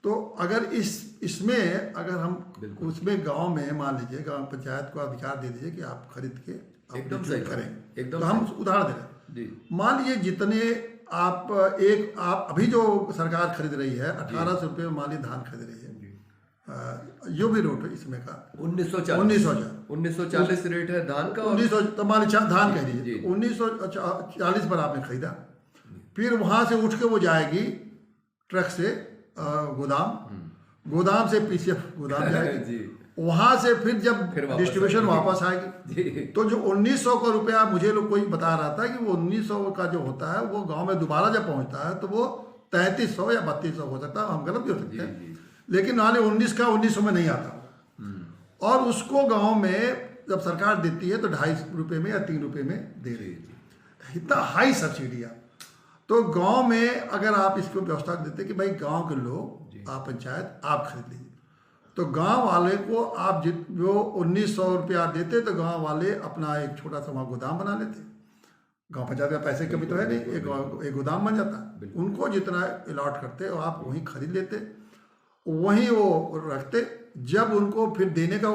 तो अगर इसमें अगर हम उसमें गांव में मान लीजिए गांव पंचायत को अधिकार दे दीजिए कि आप खरीद के एकदम सही करें, एकदम तो हम उदाहरण दे रहे हैं। मान लीजिए जितने आप अभी जो सरकार खरीद रही है 1800 रुपये में मान लीजिए धान खरीद रही है, जो भी रेट है इसमें का 1940 रेट है धान का, 1900 तो मान लीजिए धान कह दीजिए 1940 पर आपने खरीदा, फिर वहां से उठ के वो जाएगी ट्रक से गोदाम से पीसीएफ गोदाम जाएगी, वहां से फिर जब डिस्ट्रीब्यूशन वापस आएगी तो जो 1900 का रुपया मुझे लोग कोई बता रहा था कि वो 1900 का जो होता है वो गांव में दोबारा जब पहुंचता है तो वो 3300 या 3200 हो सकता है, हम गलत भी हो सकते हैं, लेकिन नाले 19 का 1900 में नहीं आता। और उसको गांव में जब सरकार देती है तो 2.5 रुपये में या 3 रुपये में दे रही है, इतना हाई सब्सिडी। तो गांव में अगर आप इसको व्यवस्था देते कि भाई गांव के लोग आप पंचायत आप खरीद लीजिए, तो गांव वाले को आप जो 1900 रुपया देते तो गांव वाले अपना एक छोटा सा वहाँ गोदाम बना लेते। गांव पंचायत का पैसे कमी तो है नहीं, एक गोदाम बन जाता, उनको जितना अलॉट करते और आप वहीं खरीद लेते, वहीं वो रखते। जब उनको फिर देने का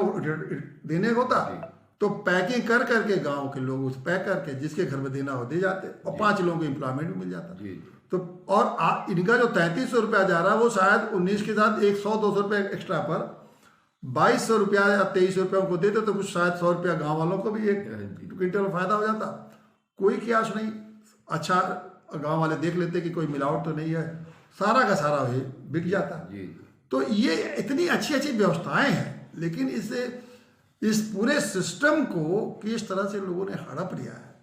होता तो पैकिंग कर करके गांव के लोग उस पैक करके जिसके घर में देना हो दे जाते और 5 लोगों को एम्प्लॉयमेंट भी मिल जाता। तो और इनका जो 3300 रुपया जा रहा है वो शायद 19 के साथ 100-200 रुपये एक्स्ट्रा पर 2200 रुपया या 2300 रुपया उनको देते तो कुछ शायद 100 रुपया गाँव वालों को भी एक क्विंटल फायदा हो जाता। कोई क्यास नहीं, अच्छा गाँव वाले देख लेते कि कोई मिलावट तो नहीं है, सारा का सारा बिक जाता। तो ये इतनी अच्छी अच्छी व्यवस्थाएं हैं, लेकिन इस पूरे सिस्टम को किस तरह से लोगों ने हड़प लिया है।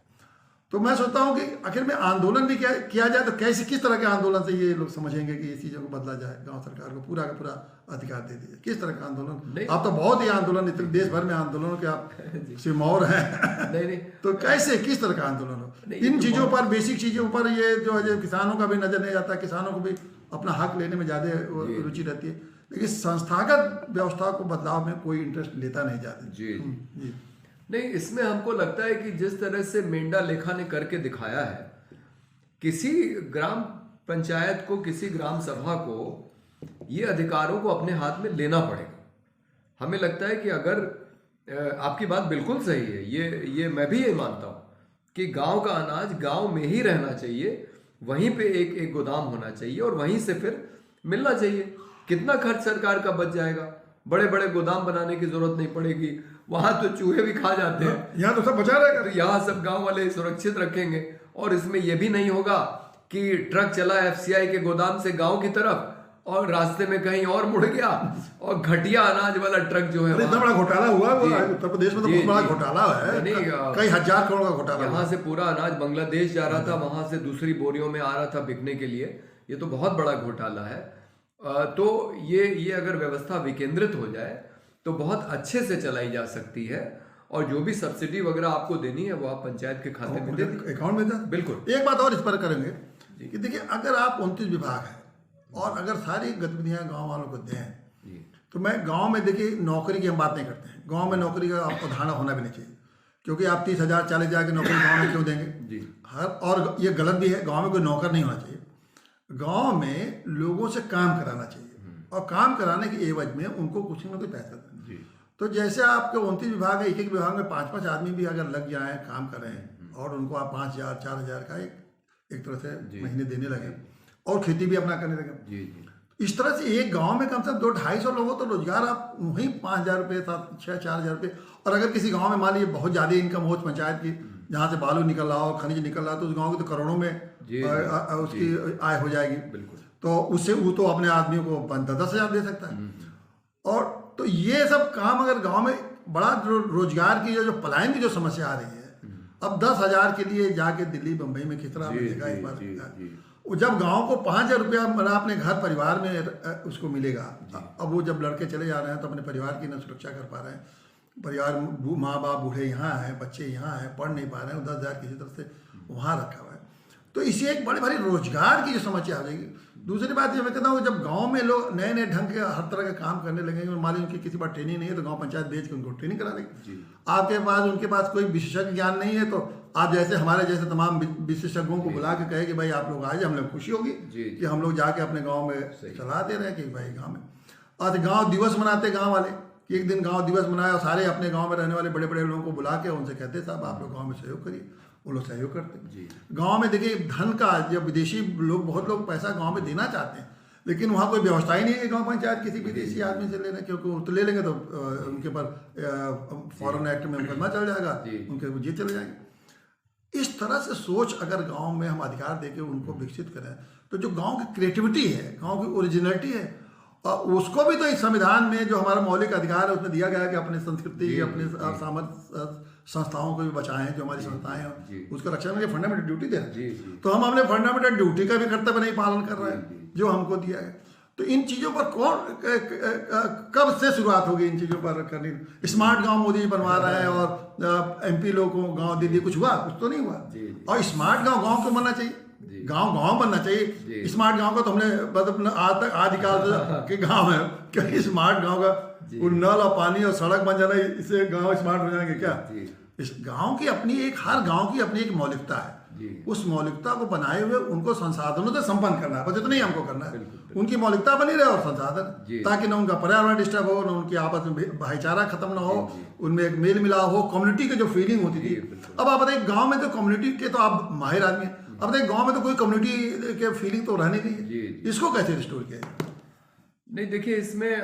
तो मैं सोचता हूँ कि आखिर में आंदोलन भी किया जाए तो किस तरह के आंदोलन से ये लोग समझेंगे कि ये चीज़ों को बदला जाए, गांव सरकार को पूरा का पूरा अधिकार दे दिया, किस तरह का आंदोलन। आप तो बहुत ही आंदोलन, इतने देश भर में आंदोलन के आप सिरमौर हैं नहीं तो कैसे किस तरह का आंदोलन हो। इन चीज़ों पर, बेसिक चीज़ों पर ये जो किसानों का भी नजर नहीं आता, किसानों को भी अपना हक लेने में ज़्यादा रुचि रहती है, लेकिन संस्थागत व्यवस्था को बदलाव में कोई इंटरेस्ट लेता नहीं जाता। जी नहीं, इसमें हमको लगता है कि जिस तरह से मेंढा लेखा ने करके दिखाया है, किसी ग्राम पंचायत को, किसी ग्राम सभा को ये अधिकारों को अपने हाथ में लेना पड़ेगा। हमें लगता है कि अगर आपकी बात बिल्कुल सही है, ये मैं भी ये मानता हूँ कि गांव का अनाज गांव में ही रहना चाहिए, वहीं पे एक गोदाम होना चाहिए और वहीं से फिर मिलना चाहिए। कितना खर्च सरकार का बच जाएगा, बड़े बड़े गोदाम बनाने की जरूरत नहीं पड़ेगी, वहां तो चूहे भी खा जाते हैं, यहाँ तो सब बचा रहेगा। तो यहाँ सब गांव वाले सुरक्षित रखेंगे। और इसमें यह भी नहीं होगा कि ट्रक चला एफसीआई के गोदाम से गांव की तरफ और रास्ते में कहीं और मुड़ गया और घटिया अनाज वाला ट्रक जो है, इतना बड़ा घोटाला हुआ उत्तर प्रदेश में, तो बहुत बड़ा घोटाला है, कई हजार करोड़ का घोटाला। यहाँ से पूरा अनाज बांग्लादेश जा रहा था, वहां से दूसरी बोरियों में आ रहा था बिकने के लिए। ये तो बहुत बड़ा घोटाला है। तो ये अगर व्यवस्था विकेंद्रित हो जाए तो बहुत अच्छे से चलाई जा सकती है, और जो भी सब्सिडी वगैरह आपको देनी है वो आप पंचायत के खाते में दे दीजिए, अकाउंट में दे। बिल्कुल। एक बात और इस पर करेंगे कि देखिए, अगर आप 29 विभाग है और अगर सारी गतिविधियां गांव वालों को दें, तो मैं गांव में देखिए नौकरी की हम बात नहीं करते हैं, गांव में नौकरी का आपको धारणा होना भी नहीं चाहिए, क्योंकि आप 30,000 40,000 की नौकरी गाँव में क्यों देंगे। और ये गलत भी है, गाँव में कोई नौकर नहीं होना चाहिए। गांव में लोगों से काम कराना चाहिए और काम कराने के एवज में उनको कुछ न कुछ पैसा देना। तो जैसे आपके 29 विभाग है, एक विभाग में 5-5 आदमी भी अगर लग जाएं, काम करें और उनको आप 5,000 4,000 का एक तरह से महीने देने लगे और खेती भी अपना करने लगे, इस तरह से एक गांव में कम से कम 200-250 लोगों तो रोजगार आप वहीं 5,000 रुपये 4,000 रुपये। और अगर किसी गाँव में मान लीजिए बहुत ज़्यादा इनकम हो पंचायत की, जहाँ से बालू निकल रहा हो, खनिज निकल रहा हो, तो उस गाँव की तो करोड़ों में उसकी आय हो जाएगी। बिल्कुल। तो उससे वो तो अपने आदमियों को 10,000 दे सकता है। और तो ये सब काम अगर गांव में बड़ा रोजगार की जो पलायन की जो समस्या आ रही है, अब 10,000 के लिए जाके दिल्ली बम्बई में कितना जी मिलेगा जी इस बार जी जी वो जब गांव को 5,000 रुपया मेरा अपने घर परिवार में उसको मिलेगा। अब वो जब लड़के चले जा रहे हैं तो अपने परिवार की न सुरक्षा कर पा रहे हैं, परिवार माँ बाप बूढ़े यहाँ हैं, बच्चे यहाँ हैं, पढ़ नहीं पा रहे हैं, 10,000 किसी तरह से वहाँ रखा हुआ है। तो इससे एक बड़े भारी रोजगार की जो समस्या आ जाएगी। दूसरी बात ये मैं कहता हूँ जब गांव में लोग नए नए ढंग के हर तरह के काम करने लगेंगे और मान लीजिए उनकी किसी बार ट्रेनिंग नहीं है तो गांव पंचायत भेज के उनको ट्रेनिंग करा देगी। आपके पास उनके पास कोई विशेषज्ञ ज्ञान नहीं है तो आप जैसे हमारे जैसे तमाम विशेषज्ञों को बुला के कहे कि भाई आप लोग आए, हम लोग खुशी होगी कि हम लोग जाके अपने गाँव में सलाह दे रहे हैं कि भाई गाँव में। और गाँव दिवस मनाते गाँव वाले कि एक दिन गाँव दिवस मनाए और सारे अपने गाँव में रहने वाले बड़े बड़े लोगों को बुला के उनसे कहते साहब आप लोग गाँव में सहयोग करिए, वो लोग सहयोग करते। गांव में देखिए धन का जब विदेशी लोग बहुत लोग पैसा गांव में देना चाहते हैं लेकिन वहाँ कोई व्यवस्था ही नहीं है गांव पंचायत किसी विदेशी आदमी से लेने, क्योंकि वो तो ले लेंगे तो उनके पर फॉरेन एक्ट में मुकदमा चल जाएगा, उनके जेल चले जाएंगे। इस तरह से सोच अगर गांव में हम अधिकार देके उनको विकसित करें तो जो गांव की क्रिएटिविटी है, गांव की ओरिजिनलिटी है, उसको भी तो इस संविधान में जो हमारा मौलिक अधिकार है उसमें दिया गया है कि अपनी संस्कृति अपने सामर्थ्य संस्थाओं को भी बचाएं, जो हमारी संस्थाएं हैं उसका रक्षा में फंडामेंटल ड्यूटी दे रहे हैं। तो हम अपने फंडामेंटल ड्यूटी का भी कर्तव्य नहीं पालन कर रहे हैं जो हमको दिया है। तो इन चीज़ों पर कौन कब से शुरुआत होगी इन चीज़ों पर करनी? स्मार्ट गांव मोदी जी बनवा रहा है और MP लोग को गाँव दे दिए, कुछ हुआ? कुछ तो नहीं हुआ। और स्मार्ट गाँव क्यों बनना चाहिए? गांव बनना चाहिए। स्मार्ट गांव का तो हमने मतलब आज तक आदिकाल के गांव है क्या स्मार्ट गांव का नल और पानी और सड़क बन जाना इससे गांव स्मार्ट हो जाएंगे क्या? इस गांव की अपनी एक हर गांव की अपनी एक मौलिकता है, उस मौलिकता को बनाए हुए उनको संसाधनों से संपन्न करना है, बस इतना ही हमको करना है। उनकी मौलिकता बनी रहे और संसाधन, ताकि ना उनका पर्यावरण डिस्टर्ब हो, ना उनकी आपस में भाईचारा खत्म ना हो, उनमें एक मेल मिलाप हो, कम्युनिटी की जो फीलिंग होती थी। अब आप बताइए गाँव में तो कम्युनिटी के तो आप माहिर आदमी हैं, अब देखिए गांव में तो कोई कम्युनिटी के फीलिंग तो रहने नहीं है, इसको कैसे रिस्टोर किया जाए? नहीं देखिए इसमें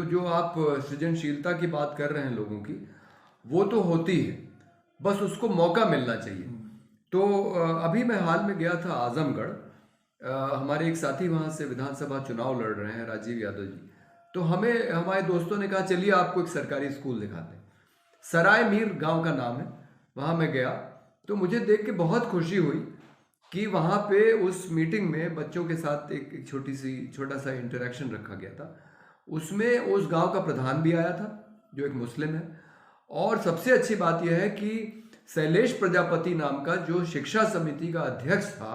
जो आप सृजनशीलता की बात कर रहे हैं लोगों की, वो तो होती है, बस उसको मौका मिलना चाहिए। तो अभी मैं हाल में गया था आजमगढ़, हमारे एक साथी वहाँ से विधानसभा चुनाव लड़ रहे हैं, राजीव यादव जी। तो हमें हमारे दोस्तों ने कहा चलिए आपको एक सरकारी स्कूल दिखाते हैं, सराय मीर गाँव का नाम है। वहाँ मैं गया तो मुझे देख के बहुत खुशी हुई कि वहाँ पे उस मीटिंग में बच्चों के साथ एक छोटा सा इंटरेक्शन रखा गया था। उसमें उस गांव का प्रधान भी आया था जो एक मुस्लिम है, और सबसे अच्छी बात यह है कि शैलेश प्रजापति नाम का जो शिक्षा समिति का अध्यक्ष था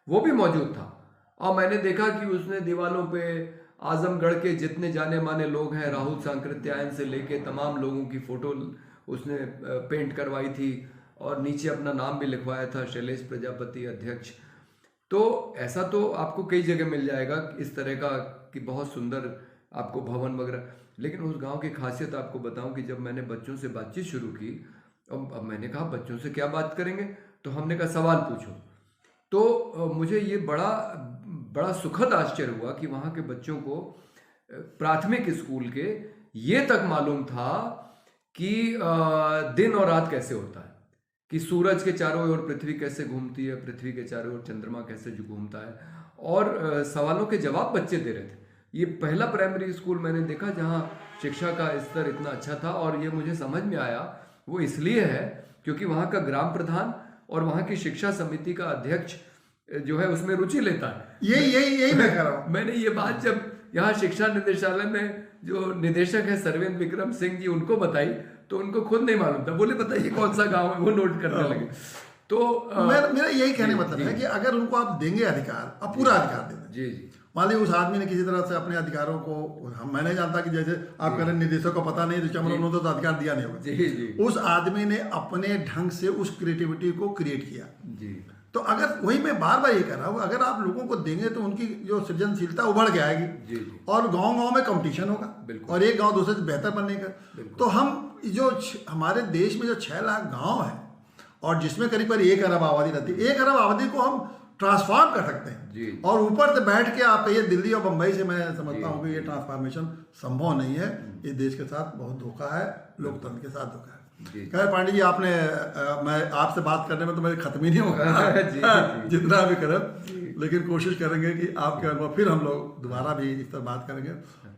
वो भी मौजूद था। और मैंने देखा कि उसने दीवारों पे आजमगढ़ के जितने जाने माने लोग हैं, राहुल सांकृत्यायन से लेके तमाम लोगों की फोटो उसने पेंट करवाई थी और नीचे अपना नाम भी लिखवाया था, शैलेश प्रजापति अध्यक्ष। तो ऐसा तो आपको कई जगह मिल जाएगा इस तरह का कि बहुत सुंदर आपको भवन वगैरह। लेकिन उस गांव की खासियत आपको बताऊं कि जब मैंने बच्चों से बातचीत शुरू की, अब मैंने कहा बच्चों से क्या बात करेंगे, तो हमने कहा सवाल पूछो। तो मुझे ये बड़ा सुखद आश्चर्य हुआ कि वहाँ के बच्चों को प्राथमिक स्कूल के ये तक मालूम था कि दिन और रात कैसे होता है, कि सूरज के चारों ओर पृथ्वी कैसे घूमती है, पृथ्वी के चारों ओर चंद्रमा कैसे घूमता है, और सवालों के जवाब बच्चे दे रहे थे। ये पहला प्राइमरी स्कूल मैंने देखा जहाँ शिक्षा का स्तर इतना अच्छा था। और ये मुझे समझ में आया वो इसलिए है क्योंकि वहाँ का ग्राम प्रधान और वहाँ की शिक्षा समिति का अध्यक्ष जो है उसमें रुचि लेता है। यही मैं कह रहा हूँ। मैंने ये बात जब यहाँ शिक्षा निदेशालय में जो निदेशक है सर्वेंद्र विक्रम सिंह जी उनको बताई तो उनको खुद नहीं मालूम था, बोले बताइए कौन सा गांव है, वो नोट करने लगे। तो मेरा यही कहने मतलब है कि अगर उनको आप देंगे अधिकार, आप पूरा अधिकार दे दें। जी जी। मान लीजिए उस आदमी ने किसी तरह से अपने अधिकारों को, मैं नहीं जानता कि जैसे आप कह रहे हैं निदेशक को पता नहीं तो चमन उन्होंने तो अधिकार दिया नहीं होगा। जी जी। उस आदमी ने अपने ढंग से उस क्रिएटिविटी को क्रिएट किया। जी। तो अगर वही मैं बार बार ये कह रहा हूँ, अगर आप लोगों को देंगे तो उनकी जो सृजनशीलता उभर के आएगी। जी जी। और गांव में कंपटीशन होगा और एक गांव दूसरे से बेहतर बनने का। तो हम जो हमारे देश में जो 6 लाख गांव है और जिसमें करीब 1 अरब आबादी रहती है, 1 अरब आबादी को हम ट्रांसफॉर्म कर सकते हैं। जी। और ऊपर से बैठ के आप कहिए दिल्ली और बम्बई से, मैं समझता हूँ कि ये ट्रांसफॉर्मेशन संभव नहीं है। ये देश के साथ बहुत धोखा है, लोकतंत्र के साथ धोखा है। खैर पांडे जी, आपने मैं आपसे बात करने में तो मेरे खत्म ही नहीं होगा जितना भी करें। लेकिन कोशिश करेंगे कि आपके अनुभव फिर हम लोग दोबारा भी इस पर बात करेंगे।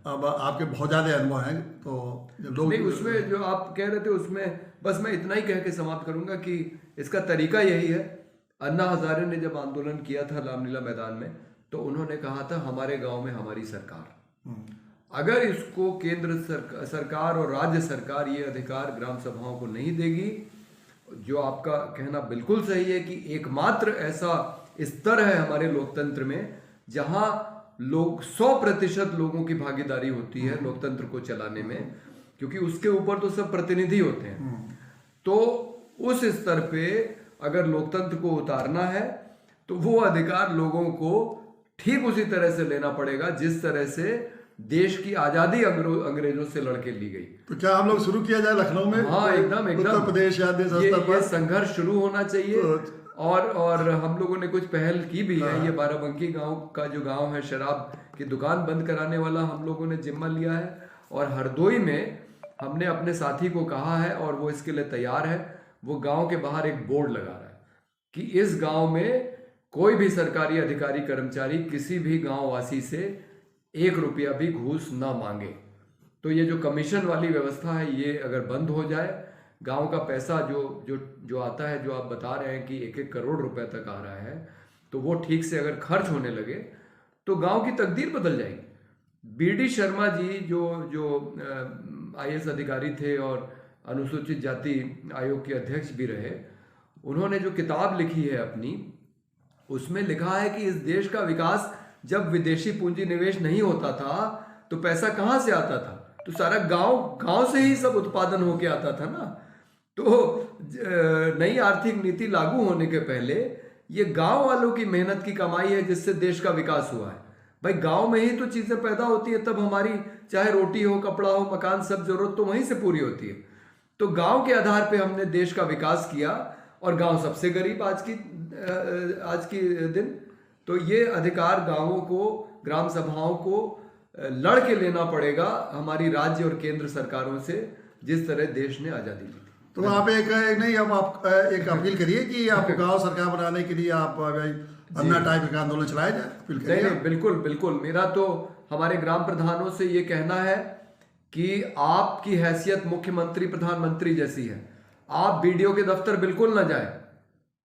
अब आपके बहुत ज़्यादा अनुभव हैं तो लोग नहीं, उसमें जो आप कह रहे थे उसमें बस मैं इतना ही कह के समाप्त करूंगा कि इसका तरीका यही है। अन्ना हजारे ने जब आंदोलन किया था रामलीला मैदान में, तो उन्होंने कहा था हमारे गांव में हमारी सरकार। अगर इसको केंद्र सरकार और राज्य सरकार ये अधिकार ग्राम सभाओं को नहीं देगी, जो आपका कहना बिल्कुल सही है कि एकमात्र ऐसा स्तर है हमारे लोकतंत्र में जहां लोग 100% लोगों की भागीदारी होती है लोकतंत्र को चलाने में, क्योंकि उसके ऊपर तो सब प्रतिनिधि होते हैं। तो उस स्तर पे अगर लोकतंत्र को उतारना है तो वो अधिकार लोगों को ठीक उसी तरह से लेना पड़ेगा जिस तरह से देश की आजादी अंग्रेजों से लड़के ली गई। तो क्या हम लोग शुरू किया जाए लखनऊ में? हाँ, एकदम उत्तर प्रदेश या देश स्तर ये पर संघर्ष शुरू होना चाहिए। और हम लोगों ने कुछ पहल की भी है। ये बाराबंकी गांव का जो गांव है, शराब की दुकान बंद कराने वाला हम लोगों ने जिम्मा लिया है। और हरदोई में हमने अपने साथी को कहा है और वो इसके लिए तैयार है। वो गांव के बाहर एक बोर्ड लगा रहा है कि इस गांव में कोई भी सरकारी अधिकारी कर्मचारी किसी भी गांव वासी से 1 रुपया भी घूस ना मांगे। तो ये जो कमीशन वाली व्यवस्था है ये अगर बंद हो जाए, गांव का पैसा जो आता है, जो आप बता रहे हैं कि 1-1 करोड़ रुपए तक आ रहा है, तो वो ठीक से अगर खर्च होने लगे तो गांव की तकदीर बदल जाएगी। बीडी शर्मा जी जो IAS अधिकारी थे और अनुसूचित जाति आयोग के अध्यक्ष भी रहे, उन्होंने जो किताब लिखी है अपनी, उसमें लिखा है कि इस देश का विकास जब विदेशी पूंजी निवेश नहीं होता था तो पैसा कहाँ से आता था? तो सारा गांव से ही सब उत्पादन होके आता था ना। तो नई आर्थिक नीति लागू होने के पहले ये गांव वालों की मेहनत की कमाई है जिससे देश का विकास हुआ है। भाई गांव में ही तो चीजें पैदा होती है, तब हमारी चाहे रोटी हो, कपड़ा हो, मकान, सब जरूरत तो वहीं से पूरी होती है। तो गांव के आधार पे हमने देश का विकास किया और गांव सबसे गरीब आज की दिन। तो ये अधिकार गांवों को, ग्राम सभाओं को लड़ के लेना पड़ेगा हमारी राज्य और केंद्र सरकारों से, जिस तरह देश ने आजादी ली थी। तो आप आप एक अपील करिए कि आप गांव सरकार बनाने के लिए आप अन्ना टाइप का आंदोलन चलाया जाए। अपील करिए। नहीं, बिल्कुल। मेरा तो हमारे ग्राम प्रधानों से ये कहना है कि आपकी हैसियत मुख्यमंत्री, प्रधानमंत्री जैसी है। आप BDO के दफ्तर बिल्कुल ना जाए,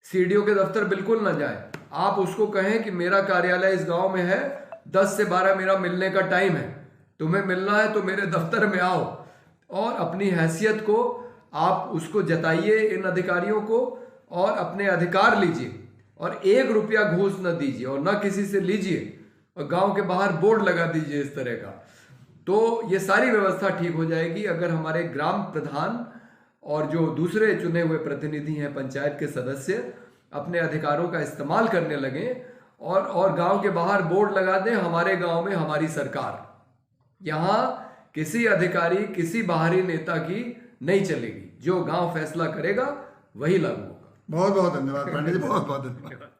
CDO के दफ्तर बिल्कुल ना जाए। आप उसको कहें कि मेरा कार्यालय इस गांव में है, 10 से 12 मेरा मिलने का टाइम है, तुम्हें मिलना है तो मेरे दफ्तर में आओ। और अपनी हैसियत को आप उसको जताइए इन अधिकारियों को और अपने अधिकार लीजिए और 1 रुपया घूस न दीजिए और न किसी से लीजिए और गांव के बाहर बोर्ड लगा दीजिए इस तरह का। तो ये सारी व्यवस्था ठीक हो जाएगी अगर हमारे ग्राम प्रधान और जो दूसरे चुने हुए प्रतिनिधि हैं, पंचायत के सदस्य, अपने अधिकारों का इस्तेमाल करने लगे और गांव के बाहर बोर्ड लगा दें, हमारे गांव में हमारी सरकार। यहां किसी अधिकारी, किसी बाहरी नेता की नहीं चलेगी। जो गांव फैसला करेगा वही लागू होगा। बहुत बहुत धन्यवाद पांडे जी, बहुत बहुत धन्यवाद।